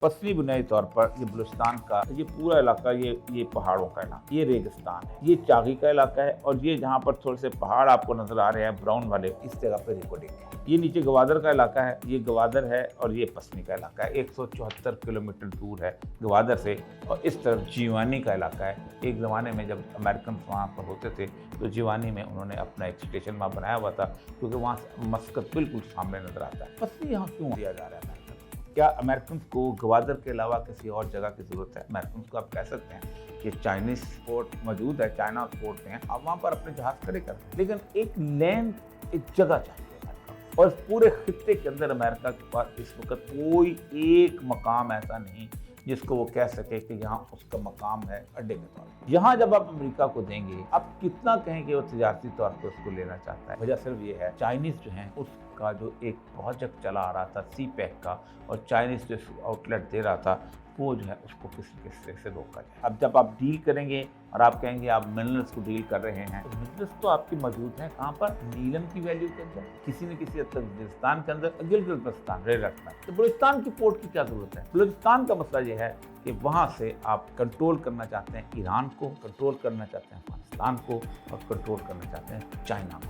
पश्चिमी बुनियादी तौर पर ये बलूचिस्तान का ये पूरा इलाका ये पहाड़ों का इलाका, ये रेगिस्तान है, ये चागी का इलाका है और ये जहाँ पर थोड़े से पहाड़ आपको नजर आ रहे हैं ब्राउन वाले, इस जगह पर रिकॉर्डिंग है। ये नीचे गवादर का इलाका है, ये गवादर है और ये पश्चिमी का इलाका है। 174 किलोमीटर दूर है गवादर से और इस तरफ जीवानी का इलाका है। एक ज़माने में जब अमेरिकन वहाँ पर होते थे तो जीवानी में उन्होंने अपना एक स्टेशन वहाँ बनाया हुआ था, क्योंकि वहाँ से मस्कत बिल्कुल सामने नजर आता है। पश्चिमी यहाँ क्यों दिया जा रहा है? क्या अमेरिकन को गवादर के अलावा किसी और जगह की ज़रूरत है? अमेरिकन को आप कह सकते हैं कि चाइनीज़ पोर्ट मौजूद है, चाइना पोर्ट हैं, आप वहाँ पर अपने जहाज़ खड़े कर, लेकिन एक लैंड, एक जगह चाहिए अमेरिका। और पूरे खित्ते के अंदर अमेरिका के पास इस वक्त कोई एक मकाम ऐसा नहीं जिसको वो कह सके कि यहाँ उसका मकाम है अड्डे के तौर पर। यहाँ जब आप अमेरिका को देंगे, आप कितना कहें कि वो तजारती तौर पर उसको लेना चाहता है, वजह सिर्फ ये है चाइनीज़ जो है उसका जो एक प्रोजेक्ट चला आ रहा था सी पैक का, और चाइनीज़ जो आउटलेट दे रहा था वो जो है उसको किसी किस्से से रोका जाए। अब जब आप डील करेंगे और आप कहेंगे आप मिनरल्स को डील कर रहे हैं, तो मिनरल्स तो आपकी मौजूद हैं कहाँ पर? नीलम की वैल्यू के अंदर, किसी न किसी हद तक बलूचिस्तान के अंदर, गिलगित-बल्तिस्तान रेलट में। तो बलूचिस्तान की पोर्ट की क्या जरूरत है? बलूचिस्तान का मसला ये है कि वहाँ से आप कंट्रोल करना चाहते हैं ईरान को, कंट्रोल करना चाहते हैं अफगानिस्तान को और कंट्रोल करना चाहते हैं चाइना को।